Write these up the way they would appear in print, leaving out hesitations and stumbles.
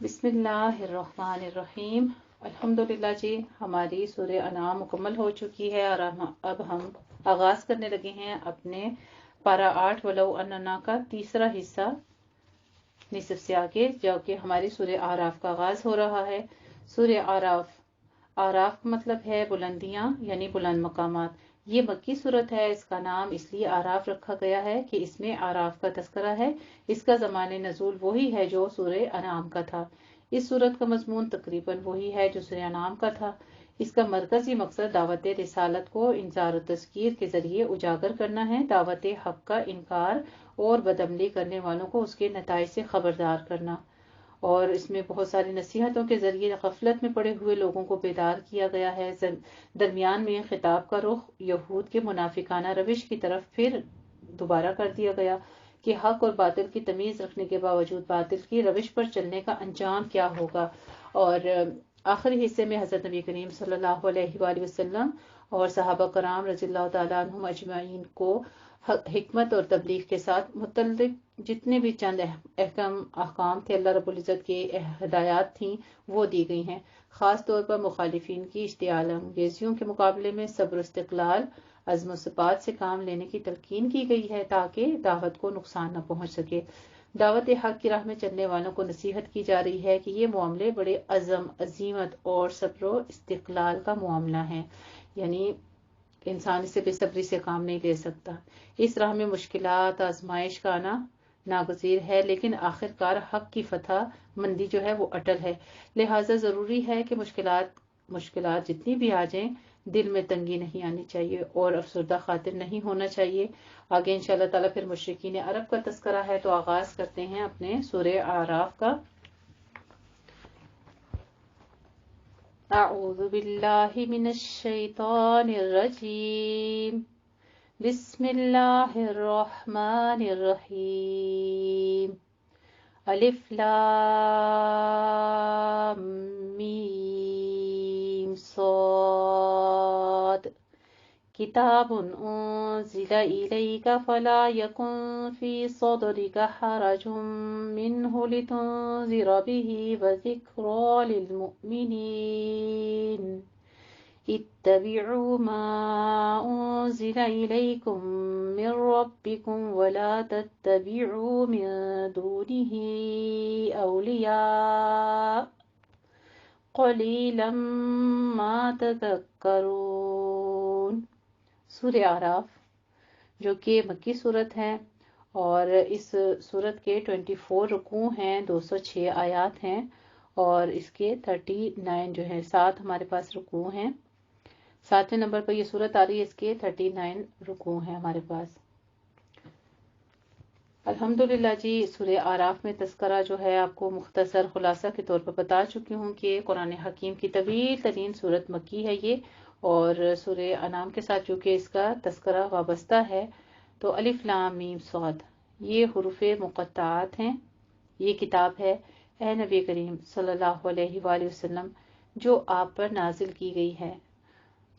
بسم اللہ الرحمن الرحیم۔ الحمدللہ جی، ہماری سورہ انعام مکمل ہو چکی ہے اور اب ہم آغاز کرنے لگے ہیں اپنے پارہ 8 ولو اننا کا تیسرا حصہ نصف سے آگے، جو کہ ہماری سورہ اعراف کا آغاز ہو رہا ہے۔ سورہ اعراف کا مطلب ہے بلندیاں، یعنی بلند مقامات۔ یہ مکی صورت ہے، اس کا نام اس لیے اعراف رکھا گیا ہے کہ اس میں اعراف کا تذکرہ ہے۔ اس کا زمان نزول وہی ہے جو سورہ انعام کا تھا۔ اس صورت کا مضمون تقریباً وہی ہے جو سورہ انعام کا تھا۔ اس کا مرکزی مقصد دعوت رسالت کو انذار و تذکیر کے ذریعے اجاگر کرنا ہے، دعوت حق کا انکار اور بدعملی کرنے والوں کو اس کے نتائج سے خبردار کرنا، اور اس میں بہت ساری نصیحتوں کے ذریعے غفلت میں پڑے ہوئے لوگوں کو بیدار کیا گیا ہے۔ درمیان میں خطاب کا رخ یہود کے منافقانہ روش کی طرف پھر دوبارہ کر دیا گیا کہ حق اور باطل کی تمیز رکھنے کے باوجود باطل کی روش پر چلنے کا انجام کیا ہوگا۔ اور آخری حصے میں حضرت نبی کریم صلی اللہ علیہ وآلہ وسلم اور صحابہ کرام رضی اللہ تعالیٰ عنہم اجمعین کو حکمت اور تبلیغ کے ساتھ متعلق جتنے بھی چند احکام تھے، اللہ رب العزت کے ہدایات تھیں، وہ دی گئی ہیں۔ خاص طور پر مخالفین کی اشتعال انگیزیوں کے مقابلے میں صبر و استقلال، عزم و ثبات سے کام لینے کی تلقین کی گئی ہے تاکہ دعوت کو نقصان نہ پہنچ سکے۔ دعوت حق کی راہ میں چلنے والوں کو نصیحت کی جا رہی ہے کہ یہ معاملے بڑے عزم، عزیمت اور صبر و استقلال کا معاملہ ہے، یعنی انسان اس سے بے صبری سے کام نہیں لے سکتا۔ اس راہ میں مشکلات، آزمائش کا آنا ناگزیر ہے، لیکن آخرکار حق کی فتح مندی جو ہے وہ اٹل ہے۔ لہٰذا ضروری ہے کہ مشکلات جتنی بھی آ جائیں، دل میں تنگی نہیں آنی چاہیے اور افسردہ خاطر نہیں ہونا چاہیے۔ آگے انشاءاللہ تعالیٰ پھر مشرکین عرب کا تذکرہ ہے، تو آغاز کرتے ہیں اپنے سورہ اعراف کا۔ اعوذ باللہ من الشیطان الرجیم، بسم اللہ الرحمن الرحیم، الف لام میم صاد، کتاب انزل الیک فلا یکن فی صدرک حرج منہ لتنذر به وذکری للمؤمنین، اتبعوا ما انزل الیکم من ربکم ولا تتبعوا من دونه اولیاء قلیلا ما تذکرون۔ سورہ اعراف جو کہ مکی صورت ہے، اور اس صورت کے 24 رکوع ہیں، 206 آیات ہیں، اور اس کے 39 جو ہیں 7 ہمارے پاس رکوع ہیں۔ 7ویں نمبر پر یہ صورت آ رہی ہے، اس کے 39 رکوع ہیں ہمارے پاس۔ الحمدللہ جی، سورہ اعراف میں تذکرہ جو ہے آپ کو مختصر خلاصہ کے طور پر بتا چکی ہوں کہ قرآن حکیم کی طویل ترین صورت مکی ہے یہ، اور سورہ انعام کے ساتھ چونکہ اس کا تذکرہ وابستہ ہے، تو الف لام میم صاد یہ حروف مقطعات ہیں۔ یہ کتاب ہے اے نبی کریم صلی اللہ علیہ وآلہ وسلم جو آپ پر نازل کی گئی ہے،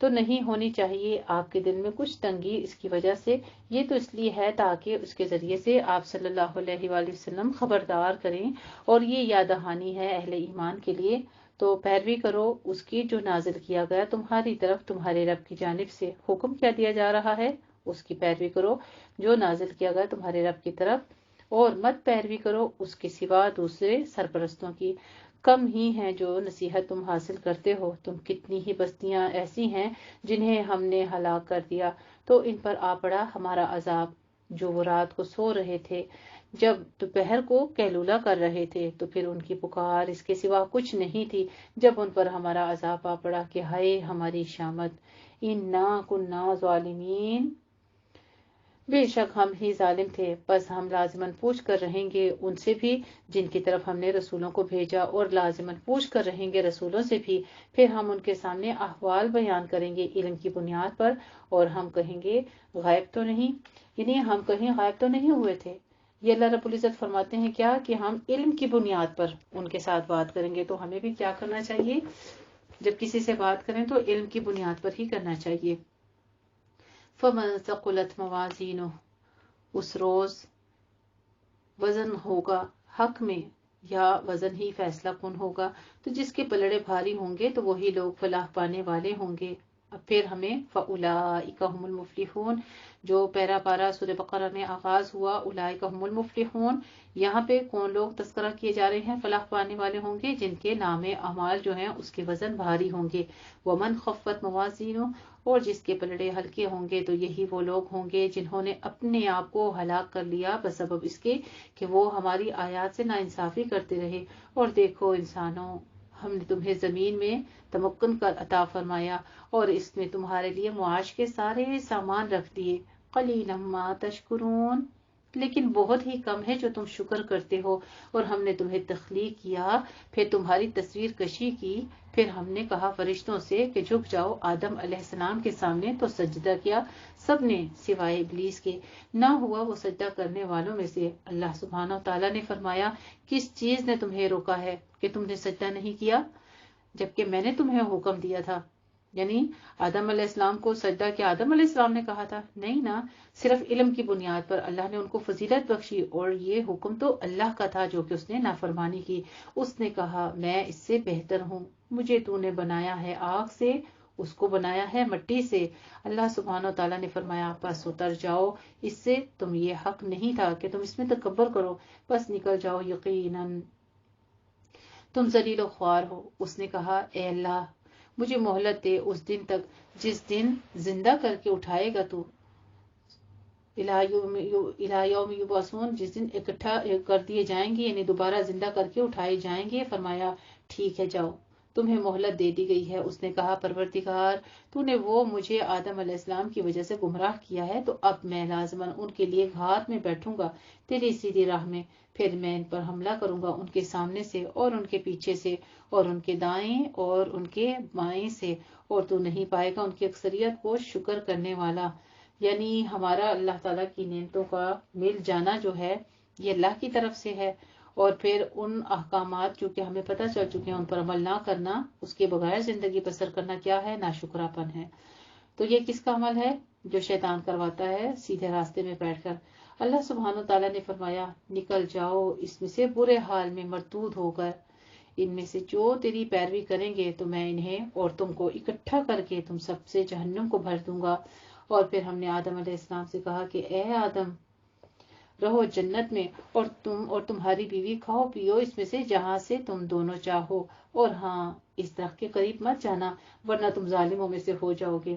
تو نہیں ہونی چاہیے آپ کے دل میں کچھ تنگی اس کی وجہ سے۔ یہ تو اس لیے ہے تاکہ اس کے ذریعے سے آپ صلی اللہ علیہ وآلہ وسلم خبردار کریں، اور یہ یاد دہانی ہے اہل ایمان کے لیے، تو پیروی کرو اس کی جو نازل کیا گیا تمہاری طرف تمہارے رب کی جانب سے۔ حکم کیا دیا جا رہا ہے؟ اس کی پیروی کرو جو نازل کیا گیا تمہارے رب کی طرف، اور مت پیروی کرو اس کے سوا دوسرے سرپرستوں کی۔ کم ہی ہیں جو نصیحت تم حاصل کرتے ہو، تم کتنی ہی بستیاں ایسی ہیں جنہیں ہم نے ہلاک کر دیا، تو ان پر آ پڑا ہمارا عذاب، جو وہ رات کو سو رہے تھے، جب دوپہر کو قیلولہ کر رہے تھے، تو پھر ان کی پکار اس کے سوا کچھ نہیں تھی جب ان پر ہمارا عذاب آ پڑا کہ ہائے ہماری شامت، انا کنا ظالمین، بے شک ہم ہی ظالم تھے، بس ہم لازماً پوچھ کر رہیں گے ان سے بھی جن کی طرف ہم نے رسولوں کو بھیجا، اور لازماً پوچھ کر رہیں گے رسولوں سے بھی، پھر ہم ان کے سامنے احوال بیان کریں گے علم کی بنیاد پر، اور ہم کہیں گے غائب تو نہیں، یعنی ہم کہیں غائب تو نہیں ہوئے تھے۔ یہ اللہ رب العزت فرماتے ہیں کیا کہ ہم علم کی بنیاد پر ان کے ساتھ بات کریں گے، تو ہمیں بھی کیا کرنا چاہیے؟ جب کسی سے بات کریں تو علم کی بنیاد پر ہی کرنا چاہیے۔ فَمَن ثَقُلَتْ مَوَازِينُهُ، اس روز وزن ہوگا حق میں یا وزن ہی فیصلہ کن ہوگا. تو جس کے پلڑے بھاری ہوں گے تو وہی لوگ فلاح پانے والے ہوں گے. اب پھر ہمیں فَأُولَٰئِکَ هُمُ الْمُفْلِحُونَ جو پارہ سورہ بقرہ میں آغاز ہوا اولئک هم المفلحون، یہاں پہ کون لوگ تذکرہ کیے جا رہے ہیں؟ فلاح پانے والے ہوں گے جن کے نام اعمال جو ہیں اس کے وزن بھاری ہوں گے. ومن خفت موازینہ، اور جس کے پلڑے ہلکے ہوں گے تو یہی وہ لوگ ہوں گے جنہوں نے اپنے آپ کو ہلاک کر لیا بسبب اس کے کہ وہ ہماری آیات سے ناانصافی کرتے رہے. اور دیکھو انسانوں، ہم نے تمہیں زمین میں تمکن کا عطا فرمایا اور اس میں تمہارے لیے معاش کے سارے سامان رکھ دیے. قلیلا ما تشکرون، لیکن بہت ہی کم ہے جو تم شکر کرتے ہو. اور ہم نے تمہیں تخلیق کیا، پھر تمہاری تصویر کشی کی، پھر ہم نے کہا فرشتوں سے کہ جھک جاؤ آدم علیہ السلام کے سامنے، تو سجدہ کیا سب نے سوائے ابلیس کے، نہ ہوا وہ سجدہ کرنے والوں میں سے. اللہ سبحانہ و تعالیٰ نے فرمایا کس چیز نے تمہیں روکا ہے کہ تم نے سجدہ نہیں کیا جبکہ میں نے تمہیں حکم دیا تھا؟ یعنی آدم علیہ السلام کو سجدہ کیا آدم علیہ السلام نے کہا تھا؟ نہیں نا، صرف علم کی بنیاد پر اللہ نے ان کو فضیلت بخشی، اور یہ حکم تو اللہ کا تھا جو کہ اس نے نافرمانی کی. اس نے کہا میں اس سے بہتر ہوں، مجھے تو نے بنایا ہے آگ سے، اس کو بنایا ہے مٹی سے. اللہ سبحانہ و تعالیٰ نے فرمایا بس اتر جاؤ اس سے، تم یہ حق نہیں تھا کہ تم اس میں تکبر کرو، بس نکل جاؤ، یقیناً تم ذلیل و خوار ہو. اس نے کہا اے اللہ مجھے مہلت دے اس دن تک جس دن زندہ کر کے اٹھائے گا تو، الی یوم یبعثون، جس دن اکٹھا کر دیے جائیں گے یعنی دوبارہ زندہ کر کے اٹھائے جائیں گے. فرمایا ٹھیک ہے جاؤ، تمہیں مہلت دے دی گئی ہے. اس نے کہا پروردگار تو نے وہ مجھے آدم علیہ السلام کی وجہ سے گمراہ کیا ہے، تو اب میں لازماً ان کے لیے گھات میں بیٹھوں گا تیری سیدھی راہ میں، پھر میں ان پر حملہ کروں گا ان کے سامنے سے اور ان کے پیچھے سے اور ان کے دائیں اور ان کے بائیں سے، اور تو نہیں پائے گا ان کی اکثریت کو شکر کرنے والا. یعنی ہمارا اللہ تعالیٰ کی نعمتوں کا مل جانا جو ہے یہ اللہ کی طرف سے ہے، اور پھر ان احکامات جو کہ ہمیں پتہ چل چکے ہیں ان پر عمل نہ کرنا، اس کے بغیر زندگی بسر کرنا کیا ہے؟ ناشکراپن ہے. تو یہ کس کا عمل ہے؟ جو شیطان کرواتا ہے سیدھے راستے میں بیٹھ کر. اللہ سبحانہ و تعالیٰ نے فرمایا نکل جاؤ اس میں سے برے حال میں مردود ہو کر، ان میں سے جو تیری پیروی کریں گے تو میں انہیں اور تم کو اکٹھا کر کے تم سب سے جہنم کو بھر دوں گا. اور پھر ہم نے آدم علیہ السلام سے کہا کہ اے آدم رہو جنت میں، اور تم اور تمہاری بیوی کھاؤ پیو اس میں سے جہاں سے تم دونوں چاہو، اور ہاں اس درخت کے قریب مت جانا ورنہ تم ظالموں میں سے ہو جاؤ گے.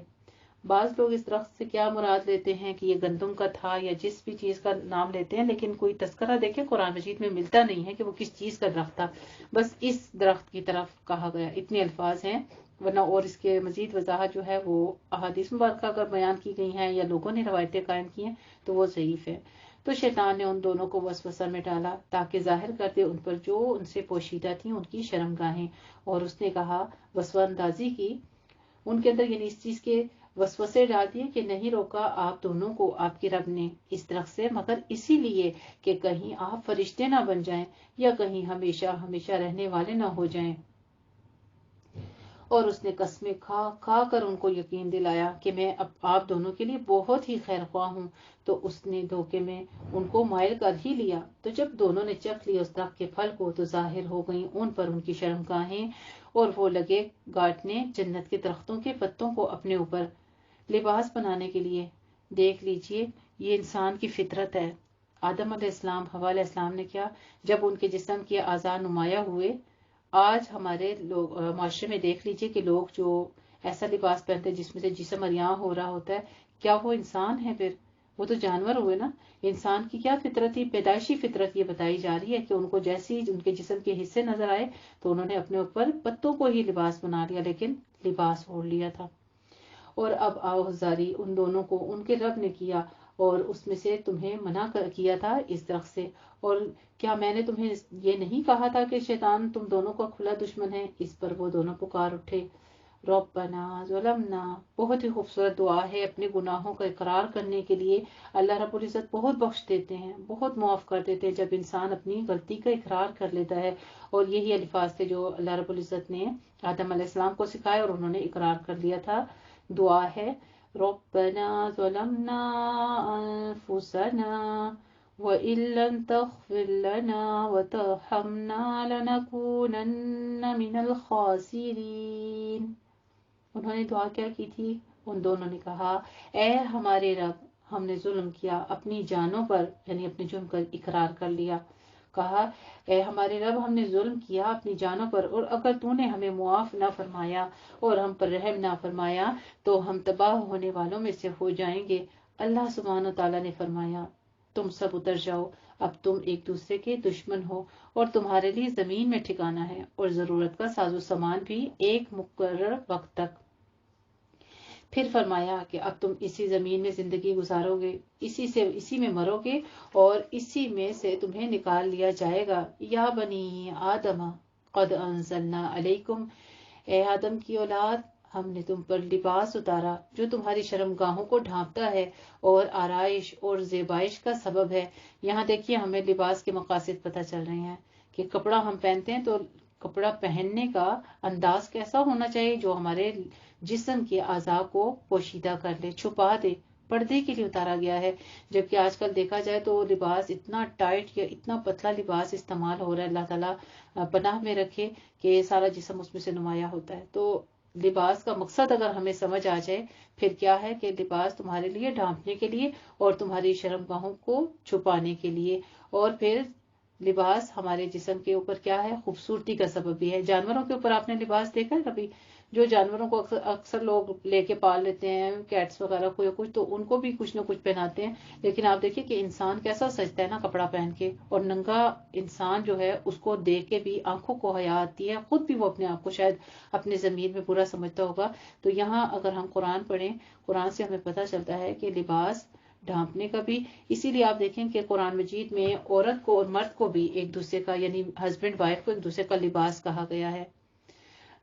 بعض لوگ اس درخت سے کیا مراد لیتے ہیں کہ یہ گندم کا تھا یا جس بھی چیز کا نام لیتے ہیں، لیکن کوئی تذکرہ دیکھیں قرآن مجید میں ملتا نہیں ہے کہ وہ کس چیز کا درخت تھا، بس اس درخت کی طرف کہا گیا، اتنے الفاظ ہیں. ورنہ اور اس کے مزید وضاحت جو ہے وہ احادیث مبارکہ اگر بیان کی گئی ہیں یا لوگوں نے روایتیں قائم کی ہیں تو وہ ضعیف ہے. تو شیطان نے ان دونوں کو وسوسہ میں ڈالا تاکہ ظاہر کر دے ان پر جو ان سے پوشیدہ تھیں ان کی شرمگاہیں، اور اس نے کہا وسوسہ اندازی کی ان کے اندر، یعنی اس چیز کے وسوسے ڈال دیے کہ نہیں روکا آپ دونوں کو آپ کے رب نے اس درخت سے مگر اسی لیے کہ کہیں آپ فرشتے نہ بن جائیں یا کہیں ہمیشہ ہمیشہ رہنے والے نہ ہو جائیں. اور اس نے قسمیں کھا کھا کر ان کو یقین دلایا کہ میں اب آپ دونوں کے لیے بہت ہی خیر خواہ ہوں. تو اس نے دھوکے میں ان کو مائل کر ہی لیا. تو جب دونوں نے چکھ لیا اس درخت کے پھل کو تو ظاہر ہو گئیں ان پر ان کی شرمگاہیں، اور وہ لگے گاٹنے جنت کے درختوں کے پتوں کو اپنے اوپر لباس بنانے کے لیے. دیکھ لیجئے یہ انسان کی فطرت ہے. آدم علیہ السلام حوا علیہ السلام نے کیا جب ان کے جسم کے اعضاء نمایاں ہوئے. آج ہمارے لوگ معاشرے میں دیکھ لیجئے کہ لوگ جو ایسا لباس پہنتے ہیں جس میں سے جسم عریاں ہو رہا ہوتا ہے، کیا وہ انسان ہے؟ پھر وہ تو جانور ہوئے نا. انسان کی کیا فطرت ہی پیدائشی فطرت یہ بتائی جا رہی ہے کہ ان کو جیسی ان کے جسم کے حصے نظر آئے تو انہوں نے اپنے اوپر پتوں کو ہی لباس بنا لیا، لیکن لباس اوڑھ لیا تھا. اور اب آوازاری ان دونوں کو ان کے رب نے کیا اور اس میں سے تمہیں منع کیا تھا اس درخت سے. اور کیا میں نے تمہیں یہ نہیں کہا تھا کہ شیطان تم دونوں کا کھلا دشمن ہے؟ اس پر وہ دونوں پکار اٹھے ربنا ظلمنا. بہت ہی خوبصورت دعا ہے اپنے گناہوں کا اقرار کرنے کے لیے. اللہ رب العزت بہت بخش دیتے ہیں، بہت معاف کر دیتے ہیں جب انسان اپنی غلطی کا اقرار کر لیتا ہے. اور یہی الفاظ تھے جو اللہ رب العزت نے آدم علیہ السلام کو سکھائے اور انہوں نے اقرار کر لیا تھا. دعا ہے ربنا ظلمنا انفسنا وَإِن لَّمْ تَغْفِرْ لَنَا وَتَرْحَمْنَا لَنَكُونَنَّ مِنَ الْخَاسِرِينَ۔ انہوں نے دعا کیا کی تھی؟ ان دونوں نے کہا اے ہمارے رب، ہم نے ظلم کیا اپنی جانوں پر، یعنی اپنے جرم کا اقرار کر لیا، کہا اے ہمارے رب، ہم نے ظلم کیا اپنی جانوں پر، اور اگر تو نے ہمیں معاف نہ فرمایا اور ہم پر رحم نہ فرمایا تو ہم تباہ ہونے والوں میں سے ہو جائیں گے۔ اللہ سبحانہ و تعالیٰ نے فرمایا تم سب اتر جاؤ، اب تم ایک دوسرے کے دشمن ہو اور تمہارے لیے زمین میں ٹھکانا ہے اور ضرورت کا ساز و سامان بھی ایک مقرر وقت تک۔ پھر فرمایا کہ اب تم اسی زمین میں زندگی گزارو گے، اسی میں مرو گے اور اسی میں سے تمہیں نکال لیا جائے گا۔ یا بنی آدم قد انزلنا علیکم، اے آدم کی اولاد، ہم نے تم پر لباس اتارا جو تمہاری شرم گاہوں کو ڈھانپتا ہے اور آرائش اور زیبائش کا سبب ہے۔ یہاں دیکھیے ہمیں لباس کے مقاصد پتہ چل رہے ہیں کہ کپڑا ہم پہنتے ہیں تو کپڑا پہننے کا انداز کیسا ہونا چاہیے جو ہمارے جسم کے اعضاء کو پوشیدہ کر لے، چھپا دے، پردے کے لیے اتارا گیا ہے۔ جبکہ آج کل دیکھا جائے تو لباس اتنا ٹائٹ یا اتنا پتلا لباس استعمال ہو رہا ہے، اللہ تعالیٰ پناہ میں رکھے کہ سارا جسم اس میں سے نمایاں ہوتا ہے۔ تو لباس کا مقصد اگر ہمیں سمجھ آ جائے پھر کیا ہے کہ لباس تمہارے لیے ڈھانپنے کے لیے اور تمہاری شرم گاہوں کو چھپانے کے لیے، اور پھر لباس ہمارے جسم کے اوپر کیا ہے، خوبصورتی کا سبب بھی ہے۔ جانوروں کے اوپر آپ نے لباس دیکھا ہے کبھی؟ جو جانوروں کو اکثر لوگ لے کے پال لیتے ہیں، کیٹس وغیرہ کو یا کچھ، تو ان کو بھی کچھ نہ کچھ پہناتے ہیں، لیکن آپ دیکھیں کہ انسان کیسا سجتا ہے نا کپڑا پہن کے، اور ننگا انسان جو ہے اس کو دیکھ کے بھی آنکھوں کو حیا آتی ہے، خود بھی وہ اپنے آپ کو شاید اپنے ضمیر میں برا سمجھتا ہوگا۔ تو یہاں اگر ہم قرآن پڑھیں، قرآن سے ہمیں پتہ چلتا ہے کہ لباس ڈھانپنے کا بھی، اسی لیے آپ دیکھیں کہ قرآن مجید میں عورت کو اور مرد کو بھی ایک دوسرے کا، یعنی ہسبینڈ وائف کو ایک دوسرے کا لباس کہا گیا ہے۔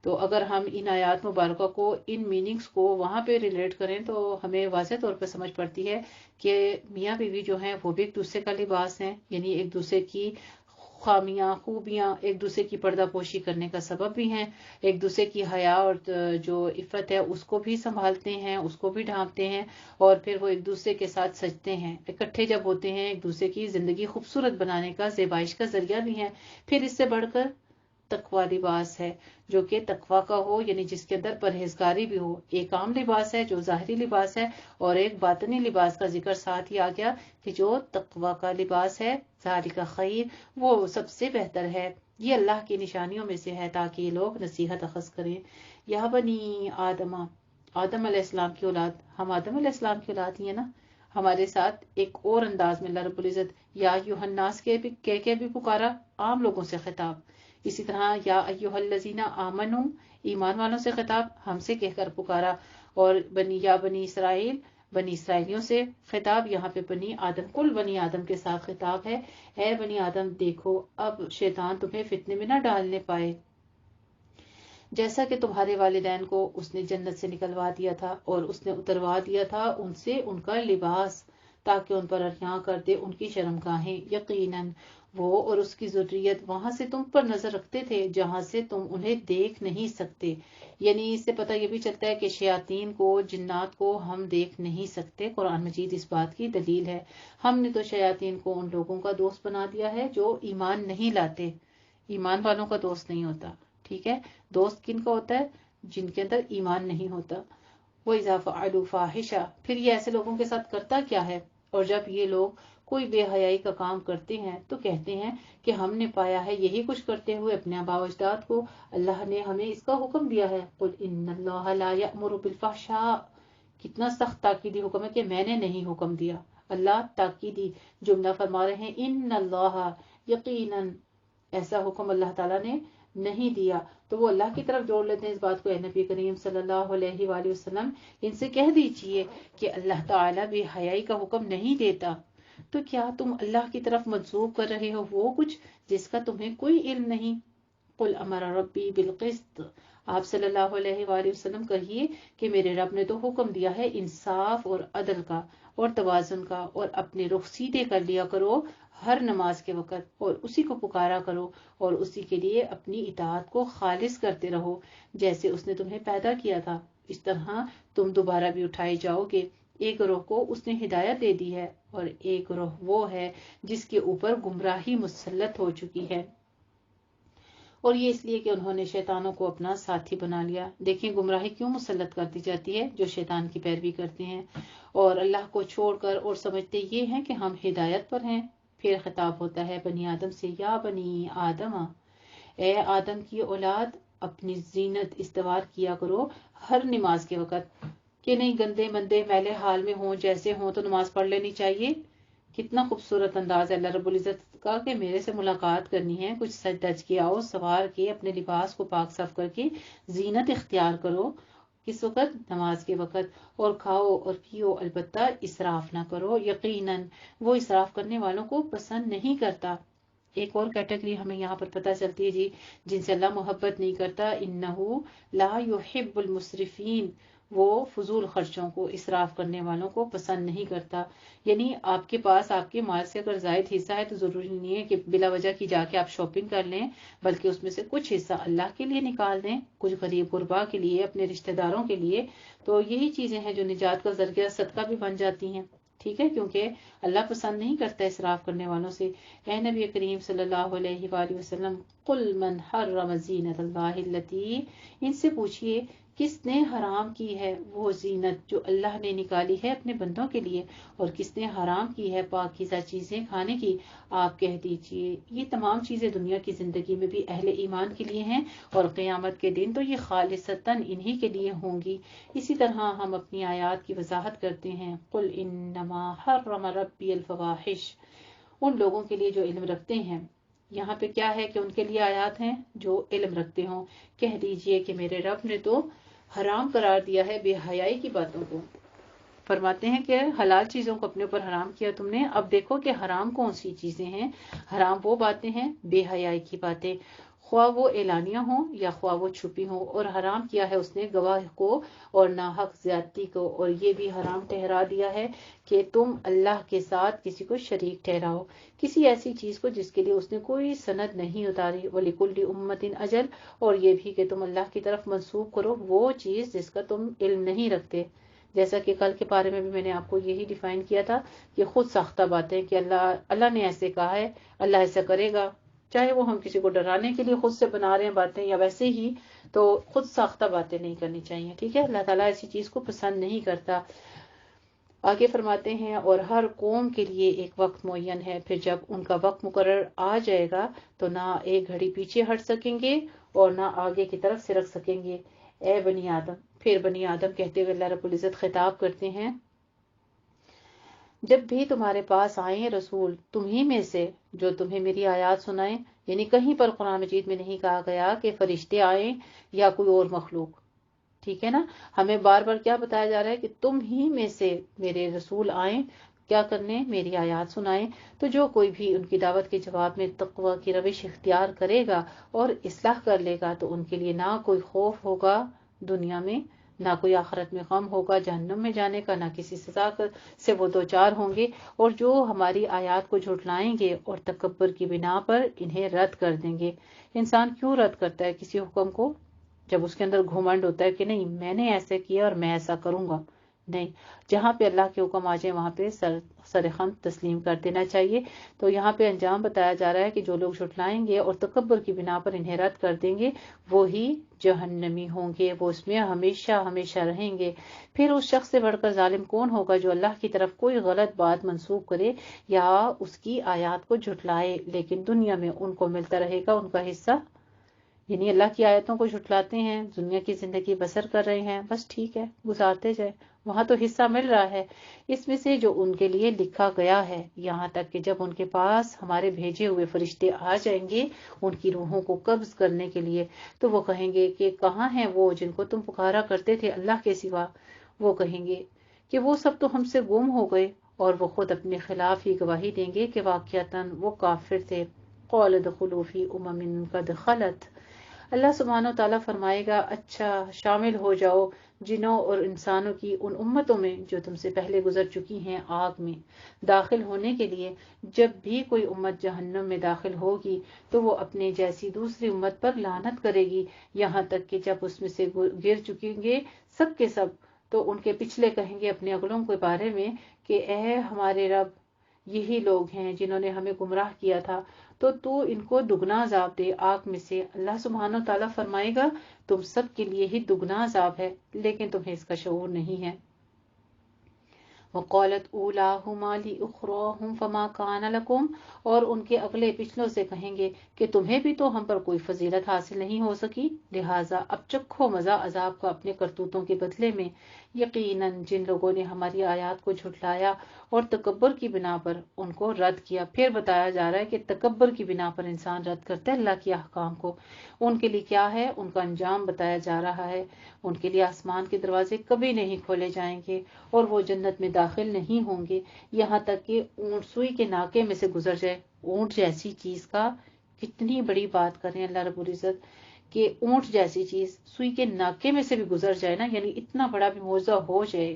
تو اگر ہم ان آیات مبارکہ کو، ان میننگز کو وہاں پہ ریلیٹ کریں تو ہمیں واضح طور پہ سمجھ پڑتی ہے کہ میاں بیوی جو ہیں وہ بھی ایک دوسرے کا لباس ہیں، یعنی ایک دوسرے کی خامیاں خوبیاں ایک دوسرے کی پردہ پوشی کرنے کا سبب بھی ہیں، ایک دوسرے کی حیا اور جو عفت ہے اس کو بھی سنبھالتے ہیں، اس کو بھی ڈھانپتے ہیں، اور پھر وہ ایک دوسرے کے ساتھ سجتے ہیں، اکٹھے جب ہوتے ہیں ایک دوسرے کی زندگی خوبصورت بنانے کا، زیبائش کا ذریعہ بھی ہیں۔ پھر اس سے بڑھ کر تقوی لباس ہے جو کہ تقوی کا ہو، یعنی جس کے اندر پرہیزگاری بھی ہو۔ ایک عام لباس ہے جو ظاہری لباس ہے، اور ایک باطنی لباس کا ذکر ساتھ ہی آ گیا کہ جو تقوی کا لباس ہے، ذالک خیر، وہ سب سے بہتر ہے، یہ اللہ کی نشانیوں میں سے ہے تاکہ یہ لوگ نصیحت اخذ کریں۔ یا بنی آدم، آدم علیہ السلام کی اولاد، ہم آدم علیہ السلام کی اولاد ہی ہیں نا۔ ہمارے ساتھ ایک اور انداز میں اللہ رب العزت یا ایھا الناس کہہ کے بھی پکارا، عام لوگوں سے خطاب۔ اسی طرح یا ایھا الذین آمنوا، ایمان والوں سے خطاب، ہم سے کہہ کر پکارا، اور یا بنی اسرائیل، بنی اسرائیلیوں سے خطاب، یہاں پہ بنی آدم، کل بنی آدم کے ساتھ خطاب ہے۔ اے بنی آدم دیکھو اب شیطان تمہیں فتنے میں نہ ڈالنے پائے، جیسا کہ تمہارے والدین کو اس نے جنت سے نکلوا دیا تھا اور اس نے اتروا دیا تھا ان سے ان کا لباس، تاکہ ان پر عریاں کر دے ان کی شرم گاہیں۔ یقیناً وہ اور اس کی ذریت وہاں سے تم پر نظر رکھتے تھے جہاں سے تم انہیں دیکھ نہیں سکتے، یعنی اس سے پتہ یہ بھی چلتا ہے کہ شیاطین کو، جنات کو ہم دیکھ نہیں سکتے۔ قرآن مجید اس بات کی دلیل ہے۔ ہم نے تو شیاطین کو ان لوگوں کا دوست بنا دیا ہے جو ایمان نہیں لاتے، ایمان والوں کا دوست نہیں ہوتا، ٹھیک ہے؟ دوست کن کا ہوتا ہے؟ جن کے اندر ایمان نہیں ہوتا۔ وَإِذَا فَعَلُوا فَاحِشَةً، پھر یہ ایسے لوگوں کے ساتھ کرتا کیا ہے؟ اور جب یہ لوگ کوئی بے حیائی کا کام کرتے ہیں تو کہتے ہیں کہ ہم نے پایا ہے یہی کچھ کرتے ہوئے اپنے آباء و اجداد کو، اللہ نے ہمیں اس کا حکم دیا ہے۔ قُلْ إِنَّ اللَّهَ لَا يَأْمُرُ بِالْفَحْشَاءِ، کتنا سخت تاکیدی حکم ہے کہ میں نے نہیں حکم دیا۔ اللہ تاکیدی جملہ فرما رہے ہیں، ان اللہ، یقیناً ایسا حکم اللہ تعالیٰ نے نہیں دیا۔ تو وہ اللہ کی طرف جوڑ لیتے ہیں اس بات کو۔ اے نبی کریم صلی اللہ علیہ وآلہ وسلم ان سے کہہ دیجئے کہ اللہ تعالیٰ بے حیائی کا حکم نہیں دیتا، تو کیا تم اللہ کی طرف منسوب کر رہے ہو وہ کچھ جس کا تمہیں کوئی علم نہیں؟ قل امر ربی بالقسط، آپ صلی اللہ علیہ وآلہ وسلم کہیے کہ میرے رب نے تو حکم دیا ہے انصاف اور عدل کا اور توازن کا، اور اپنے رخ سیدھے کر لیا کرو ہر نماز کے وقت، اور اسی کو پکارا کرو اور اسی کے لیے اپنی اطاعت کو خالص کرتے رہو جیسے اس نے تمہیں پیدا کیا تھا، اس طرح تم دوبارہ بھی اٹھائے جاؤ گے۔ ایک گروہ کو اس نے ہدایت دے دی ہے اور ایک گروہ وہ ہے جس کے اوپر گمراہی مسلط ہو چکی ہے، اور یہ اس لیے کہ انہوں نے شیطانوں کو اپنا ساتھی بنا لیا۔ دیکھیں گمراہی کیوں مسلط کر دی جاتی ہے؟ جو شیطان کی پیروی کرتے ہیں اور اللہ کو چھوڑ کر اور سمجھتے یہ ہیں کہ ہم ہدایت پر ہیں۔ پھر خطاب ہوتا ہے بنی آدم سے، یا بنی آدم، اے آدم کی اولاد، اپنی زینت استوار کیا کرو ہر نماز کے وقت، کہ نہیں گندے مندے میلے حال میں ہوں، جیسے ہوں تو نماز پڑھ لینی چاہیے۔ کتنا خوبصورت انداز ہے اللہ رب العزت کا کہ میرے سے ملاقات کرنی ہے، کچھ سج دج کے آؤ، سوار کے اپنے لباس کو پاک صاف کر کے زینت اختیار کرو۔ کس وقت؟ نماز کے وقت۔ اور کھاؤ اور پیو، البتہ اسراف نہ کرو، یقیناً وہ اسراف کرنے والوں کو پسند نہیں کرتا۔ ایک اور کیٹیگری ہمیں یہاں پر پتہ چلتی ہے جی، جن سے اللہ محبت نہیں کرتا، انہو لا یحب المسرفین، وہ فضول خرچوں کو، اسراف کرنے والوں کو پسند نہیں کرتا۔ یعنی آپ کے پاس آپ کے مال سے اگر زائد حصہ ہے تو ضروری نہیں ہے کہ بلا وجہ کی جا کے آپ شاپنگ کر لیں، بلکہ اس میں سے کچھ حصہ اللہ کے لیے نکال دیں، کچھ غریب غربا کے لیے، اپنے رشتہ داروں کے لیے۔ تو یہی چیزیں ہیں جو نجات کا ذریعہ صدقہ بھی بن جاتی ہیں، ٹھیک ہے، کیونکہ اللہ پسند نہیں کرتا اسراف کرنے والوں سے۔ اے نبی کریم صلی اللہ علیہ وآلہ وسلم، قل من حرم زینت اللہ التی، ان سے پوچھئے کس نے حرام کی ہے وہ زینت جو اللہ نے نکالی ہے اپنے بندوں کے لیے، اور کس نے حرام کی ہے پاکیزہ چیزیں کھانے کی۔ آپ کہہ دیجئے یہ تمام چیزیں دنیا کی زندگی میں بھی اہل ایمان کے لیے ہیں، اور قیامت کے دن تو یہ خالصتاً انہی کے لیے ہوں گی۔ اسی طرح ہم اپنی آیات کی وضاحت کرتے ہیں، قل انما حرم ربی الفواحش، ان لوگوں کے لیے جو علم رکھتے ہیں۔ یہاں پہ کیا ہے کہ ان کے لیے آیات ہیں جو علم رکھتے ہوں۔ کہہ دیجئے کہ میرے رب نے تو حرام قرار دیا ہے بے حیائی کی باتوں کو۔ فرماتے ہیں کہ حلال چیزوں کو اپنے اوپر حرام کیا تم نے، اب دیکھو کہ حرام کون سی چیزیں ہیں۔ حرام وہ باتیں ہیں، بے حیائی کی باتیں، خواہ وہ اعلانیہ ہوں یا خواہ وہ چھپی ہوں، اور حرام کیا ہے اس نے گواہ کو اور ناحق زیادتی کو، اور یہ بھی حرام ٹھہرا دیا ہے کہ تم اللہ کے ساتھ کسی کو شریک ٹھہراؤ، کسی ایسی چیز کو جس کے لیے اس نے کوئی سند نہیں اتاری۔ وَلِكُلِّ أُمَّةٍ أَجَلٌ، اور یہ بھی کہ تم اللہ کی طرف منسوب کرو وہ چیز جس کا تم علم نہیں رکھتے۔ جیسا کہ کل کے بارے میں بھی میں نے آپ کو یہی ڈیفائن کیا تھا کہ خود ساختہ باتیں، کہ اللہ نے ایسے کہا ہے، اللہ ایسا کرے گا، چاہے وہ ہم کسی کو ڈرانے کے لیے خود سے بنا رہے ہیں باتیں یا ویسے ہی، تو خود ساختہ باتیں نہیں کرنی چاہیے، ٹھیک ہے۔ اللہ تعالیٰ ایسی چیز کو پسند نہیں کرتا۔ آگے فرماتے ہیں اور ہر قوم کے لیے ایک وقت معین ہے، پھر جب ان کا وقت مقرر آ جائے گا تو نہ ایک گھڑی پیچھے ہٹ سکیں گے اور نہ آگے کی طرف سرک سکیں گے۔ اے بنی آدم، پھر بنی آدم کہتے ہوئے اللہ رب العزت خطاب کرتے ہیں، جب بھی تمہارے پاس آئیں رسول تمہیں میں سے جو تمہیں میری آیات سنائیں، یعنی کہیں پر قرآن مجید میں نہیں کہا گیا کہ فرشتے آئیں یا کوئی اور مخلوق، ٹھیک ہے نا۔ ہمیں بار بار کیا بتایا جا رہا ہے کہ تم ہی میں سے میرے رسول آئیں، کیا کرنے؟ میری آیات سنائیں۔ تو جو کوئی بھی ان کی دعوت کے جواب میں تقوی کی روش اختیار کرے گا اور اصلاح کر لے گا تو ان کے لیے نہ کوئی خوف ہوگا دنیا میں، نہ کوئی آخرت میں غم ہوگا جہنم میں جانے کا، نہ کسی سزا سے وہ دوچار ہوں گے۔ اور جو ہماری آیات کو جھٹلائیں گے اور تکبر کی بنا پر انہیں رد کر دیں گے۔ انسان کیوں رد کرتا ہے کسی حکم کو؟ جب اس کے اندر گھمنڈ ہوتا ہے کہ نہیں میں نے ایسے کیا اور میں ایسا کروں گا۔ نہیں، جہاں پہ اللہ کے حکم آ جائے وہاں پہ سرخم تسلیم کر دینا چاہیے۔ تو یہاں پہ انجام بتایا جا رہا ہے کہ جو لوگ جھٹلائیں گے اور تکبر کی بنا پر انہیں رد کر دیں گے وہی جہنمی ہوں گے، وہ اس میں ہمیشہ ہمیشہ رہیں گے۔ پھر اس شخص سے بڑھ کر ظالم کون ہوگا جو اللہ کی طرف کوئی غلط بات منسوب کرے یا اس کی آیات کو جھٹلائے لیکن دنیا میں ان کو ملتا رہے گا ان کا حصہ۔ یعنی اللہ کی آیتوں کو جھٹلاتے ہیں، دنیا کی زندگی بسر کر رہے ہیں، بس ٹھیک ہے گزارتے جائے، وہاں تو حصہ مل رہا ہے اس میں سے جو ان کے لیے لکھا گیا ہے، یہاں تک کہ جب ان کے پاس ہمارے بھیجے ہوئے فرشتے آ جائیں گے ان کی روحوں کو قبض کرنے کے لیے، تو وہ کہیں گے کہ کہاں ہیں وہ جن کو تم پکارا کرتے تھے اللہ کے سوا؟ وہ کہیں گے کہ وہ سب تو ہم سے گم ہو گئے، اور وہ خود اپنے خلاف ہی گواہی دیں گے کہ واقعتاً وہ کافر تھے۔ قَالَ ادْخُلُوا فِي أُمَمٍ قَدْ خَلَتْ، اللہ سبحانہ و تعالیٰ فرمائے گا اچھا شامل ہو جاؤ جنوں اور انسانوں کی ان امتوں میں جو تم سے پہلے گزر چکی ہیں آگ میں داخل ہونے کے لیے۔ جب بھی کوئی امت جہنم میں داخل ہوگی تو وہ اپنے جیسی دوسری امت پر لعنت کرے گی، یہاں تک کہ جب اس میں سے گر چکیں گے سب کے سب تو ان کے پچھلے کہیں گے اپنے اگلوں کے بارے میں کہ اے ہمارے رب، یہی لوگ ہیں جنہوں نے ہمیں گمراہ کیا تھا، تو ان کو دگنا عذاب دے آگ میں سے۔ اللہ سبحانہ و تعالیٰ فرمائے گا تم سب کے لیے ہی دگنا عذاب ہے، لیکن تمہیں اس کا شعور نہیں ہے۔ وقالت اولاہما لاخراہم فما کان لکم، اور ان کے اگلے پچھلوں سے کہیں گے کہ تمہیں بھی تو ہم پر کوئی فضیلت حاصل نہیں ہو سکی، لہٰذا اب چکھو مزہ عذاب کا اپنے کرتوتوں کے بدلے میں۔ یقیناً جن لوگوں نے ہماری آیات کو جھٹلایا اور تکبر کی بنا پر ان کو رد کیا۔ پھر بتایا جا رہا ہے کہ تکبر کی بنا پر انسان رد کرتا ہے اللہ کے احکام کو، ان کے لیے کیا ہے، ان کا انجام بتایا جا رہا ہے۔ ان کے لیے آسمان کے دروازے کبھی نہیں کھولے جائیں گے اور وہ جنت میں داخل نہیں ہوں گے یہاں تک کہ اونٹ سوئی کے ناکے میں سے گزر جائے۔ اونٹ جیسی چیز کا کتنی بڑی بات کریں اللہ رب العزت کہ اونٹ جیسی چیز سوئی کے ناکے میں سے بھی گزر جائے نا، یعنی اتنا بڑا بھی معجزہ ہو جائے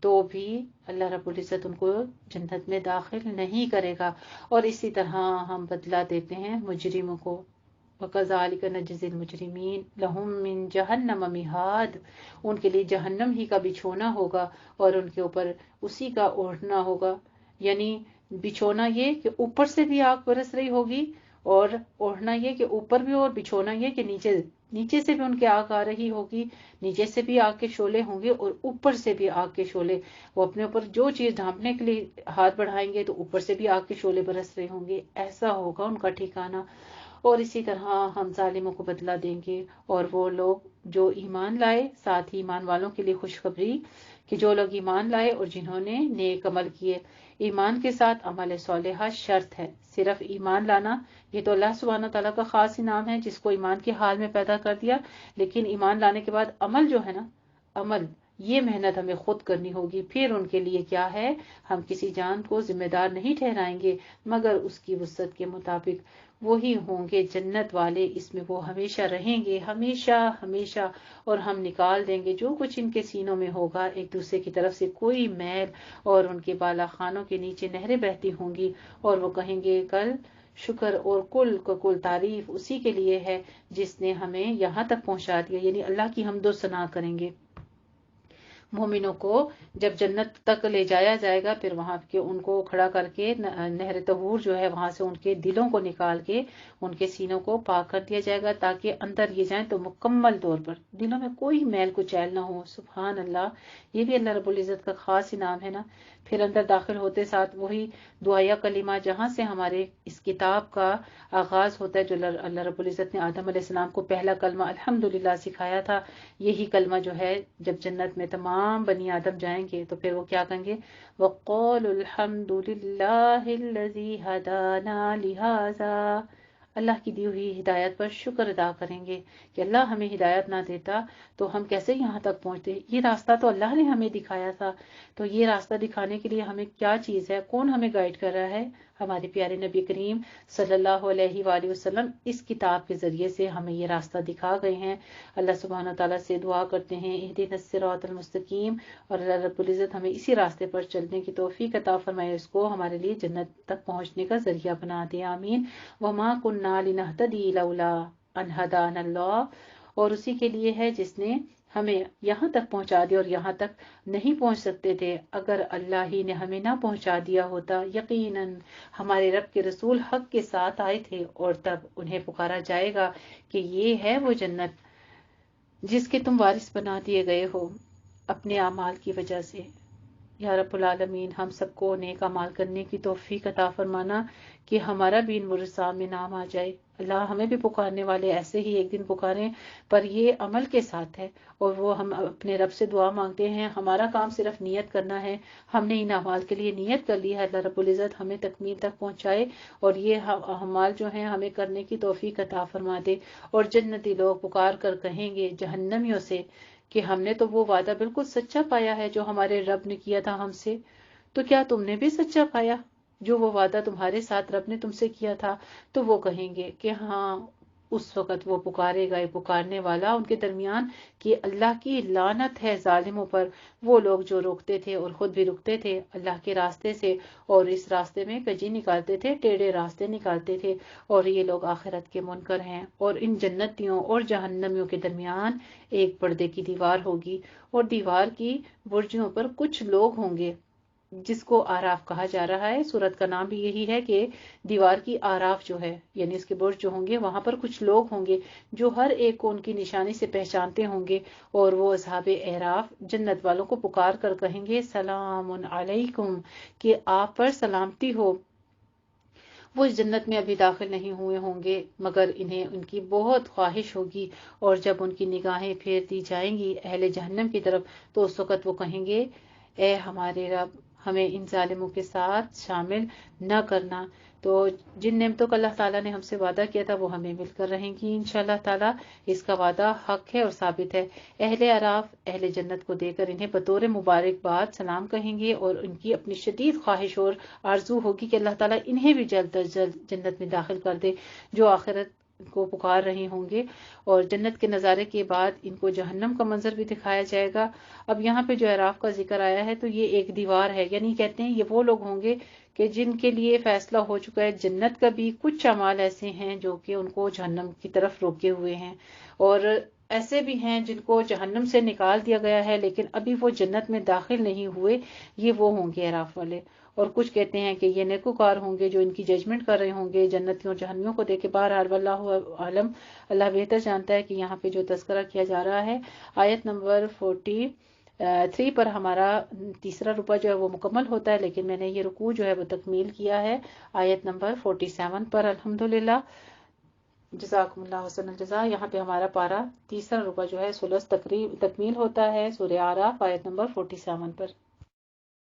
تو بھی اللہ رب العزت ان کو جنت میں داخل نہیں کرے گا۔ اور اسی طرح ہم بدلہ دیتے ہیں مجرموں کو۔ وَكَذَلِكَ نَجْزِي الْمُجْرِمِينَ لَهُم مِّن جَهَنَّمَ مِهَادٌ، ان کے لیے جہنم ہی کا بچھونا ہوگا اور ان کے اوپر اسی کا اوڑھنا ہوگا، یعنی بچھونا یہ کہ اوپر سے بھی آگ برس رہی ہوگی اور اوڑھنا یہ کہ اوپر بھی، اور بچھونا یہ کہ نیچے سے بھی ان کے آگ آ رہی ہوگی، نیچے سے بھی آگ کے شعلے ہوں گے اور اوپر سے بھی آگ کے شعلے۔ وہ اپنے اوپر جو چیز ڈھانپنے کے لیے ہاتھ بڑھائیں گے تو اوپر سے بھی آگ کے شعلے برس رہے ہوں گے، ایسا ہوگا ان کا ٹھکانہ۔ اور اسی طرح ہم ظالموں کو بدلہ دیں گے، اور وہ لوگ جو ایمان لائے، ساتھ ہی ایمان والوں کے لیے خوشخبری کہ جو لوگ ایمان لائے اور جنہوں نے نیک عمل کیے۔ ایمان کے ساتھ عمل صالحہ شرط ہے، صرف ایمان لانا یہ تو اللہ سبحانہ تعالیٰ کا خاص انعام ہے جس کو ایمان کے حال میں پیدا کر دیا، لیکن ایمان لانے کے بعد عمل جو ہے نا، عمل یہ محنت ہمیں خود کرنی ہوگی۔ پھر ان کے لیے کیا ہے، ہم کسی جان کو ذمہ دار نہیں ٹھہرائیں گے مگر اس کی وسعت کے مطابق، وہی ہوں گے جنت والے، اس میں وہ ہمیشہ رہیں گے، ہمیشہ ہمیشہ۔ اور ہم نکال دیں گے جو کچھ ان کے سینوں میں ہوگا، ایک دوسرے کی طرف سے کوئی میل، اور ان کے بالا خانوں کے نیچے نہریں بہتی ہوں گی، اور وہ کہیں گے کل شکر اور کل تعریف اسی کے لیے ہے جس نے ہمیں یہاں تک پہنچا دیا، یعنی اللہ کی حمد و ثنا کریں گے۔ مومنوں کو جب جنت تک لے جایا جائے گا، پھر وہاں کے ان کو کھڑا کر کے نہر طہور جو ہے وہاں سے ان کے دلوں کو نکال کے ان کے سینوں کو پاک کر دیا جائے گا تاکہ اندر یہ جائیں تو مکمل طور پر دلوں میں کوئی میل کچیل نہ ہو۔ سبحان اللہ، یہ بھی اللہ رب العزت کا خاص انعام ہے نا۔ پھر اندر داخل ہوتے ساتھ وہی دعائیہ کلمہ جہاں سے ہمارے اس کتاب کا آغاز ہوتا ہے، جو اللہ رب العزت نے آدم علیہ السلام کو پہلا کلمہ الحمدللہ سکھایا تھا، یہی کلمہ جو ہے جب جنت میں تمام بنی آدم جائیں گے تو پھر وہ کیا کہیں گے، وَقَالُوا الْحَمْدُ لِلَّهِ الَّذِي هَدَانَا لِهَذَا، اللہ کی دی ہوئی ہدایت پر شکر ادا کریں گے کہ اللہ ہمیں ہدایت نہ دیتا تو ہم کیسے یہاں تک پہنچتے، یہ راستہ تو اللہ نے ہمیں دکھایا تھا۔ تو یہ راستہ دکھانے کے لیے ہمیں کیا چیز ہے، کون ہمیں گائیڈ کر رہا ہے، ہمارے پیارے نبی کریم صلی اللہ علیہ وآلہ وسلم اس کتاب کے ذریعے سے ہمیں یہ راستہ دکھا گئے ہیں۔ اللہ سبحانہ تعالیٰ سے دعا کرتے ہیں اہدنا الصراط المستقیم، اور اللہ رب العزت ہمیں اسی راستے پر چلنے کی توفیق عطا فرمائے، اس کو ہمارے لیے جنت تک پہنچنے کا ذریعہ بنا دے، آمین۔ وما كنا لنهتدي لولا ان هدانا اللہ، اور اسی کے لیے ہے جس نے ہمیں یہاں تک پہنچا دیا، اور یہاں تک نہیں پہنچ سکتے تھے اگر اللہ ہی نے ہمیں نہ پہنچا دیا ہوتا۔ یقیناً ہمارے رب کے رسول حق کے ساتھ آئے تھے، اور تب انہیں پکارا جائے گا کہ یہ ہے وہ جنت جس کے تم وارث بنا دیے گئے ہو اپنے اعمال کی وجہ سے۔ یا رب العالمین ہم سب کو نیک اعمال کرنے کی توفیق عطا فرمانا کہ ہمارا بھی ان ورثاء میں نام آ جائے۔ اللہ ہمیں بھی پکارنے والے ایسے ہی ایک دن پکاریں، پر یہ عمل کے ساتھ ہے، اور وہ ہم اپنے رب سے دعا مانگتے ہیں، ہمارا کام صرف نیت کرنا ہے، ہم نے ان اعمال کے لیے نیت کر لی ہے، اللہ رب العزت ہمیں تکمیل تک پہنچائے اور یہ اعمال جو ہیں ہمیں کرنے کی توفیق عطا فرما دے۔ اور جنتی لوگ پکار کر کہیں گے جہنمیوں سے کہ ہم نے تو وہ وعدہ بالکل سچا پایا ہے جو ہمارے رب نے کیا تھا ہم سے، تو کیا تم نے بھی سچا پایا جو وہ وعدہ تمہارے ساتھ رب نے تم سے کیا تھا؟ تو وہ کہیں گے کہ ہاں اس وقت وہ پکارے گا پکارنے والا ان کے درمیان کہ اللہ کی لعنت ہے ظالموں پر، وہ لوگ جو روکتے تھے اور خود بھی رکتے تھے اللہ کے راستے سے، اور اس راستے میں کجی نکالتے تھے، ٹیڑھے راستے نکالتے تھے، اور یہ لوگ آخرت کے منکر ہیں۔ اور ان جنتیوں اور جہنمیوں کے درمیان ایک پردے کی دیوار ہوگی، اور دیوار کی برجوں پر کچھ لوگ ہوں گے جس کو آراف کہا جا رہا ہے۔ سورت کا نام بھی یہی ہے کہ دیوار کی آراف جو ہے یعنی اس کے برج جو ہوں گے وہاں پر کچھ لوگ ہوں گے جو ہر ایک کو ان کی نشانی سے پہچانتے ہوں گے، اور وہ اصحاب اعراف جنت والوں کو پکار کر کہیں گے سلام علیکم، کہ آپ پر سلامتی ہو۔ وہ اس جنت میں ابھی داخل نہیں ہوئے ہوں گے مگر انہیں ان کی بہت خواہش ہوگی، اور جب ان کی نگاہیں پھیر دی جائیں گی اہل جہنم کی طرف تو اس وقت وہ کہیں گے اے ہمارے رب، ہمیں ان ظالموں کے ساتھ شامل نہ کرنا۔ تو جن نعمتوں کا اللہ تعالیٰ نے ہم سے وعدہ کیا تھا وہ ہمیں مل کر رہیں گی انشاءاللہ تعالیٰ، اس کا وعدہ حق ہے اور ثابت ہے۔ اہل اعراف اہل جنت کو دے کر انہیں بطور مبارکباد سلام کہیں گے، اور ان کی اپنی شدید خواہش اور آرزو ہوگی کہ اللہ تعالیٰ انہیں بھی جلد از جلد جنت میں داخل کر دے جو آخرت کو پکار رہے ہوں گے۔ اور جنت کے نظارے کے بعد ان کو جہنم کا منظر بھی دکھایا جائے گا۔ اب یہاں پہ جو اعراف کا ذکر آیا ہے تو یہ ایک دیوار ہے، یعنی کہتے ہیں یہ وہ لوگ ہوں گے کہ جن کے لیے فیصلہ ہو چکا ہے جنت کا بھی، کچھ اعمال ایسے ہیں جو کہ ان کو جہنم کی طرف روکے ہوئے ہیں، اور ایسے بھی ہیں جن کو جہنم سے نکال دیا گیا ہے لیکن ابھی وہ جنت میں داخل نہیں ہوئے، یہ وہ ہوں گے اعراف والے۔ اور کچھ کہتے ہیں کہ یہ نیکوکار ہوں گے جو ان کی ججمنٹ کر رہے ہوں گے جنتیوں جہنمیوں کو دیکھ کے۔ بہرحال واللہ عالم، اللہ بہتر جانتا ہے کہ یہاں پہ جو تذکرہ کیا جا رہا ہے آیت نمبر 43 پر ہمارا تیسرا رکوع جو ہے وہ مکمل ہوتا ہے، لیکن میں نے یہ رکوع جو ہے وہ تکمیل کیا ہے آیت نمبر 47 پر الحمدللہ۔ جزاکم اللہ حسن الجزا۔ یہاں پہ ہمارا پارا تیسرا رکوع جو ہے ثلث تکمیل ہوتا ہے سورہ اعراف آیت نمبر 47 پر۔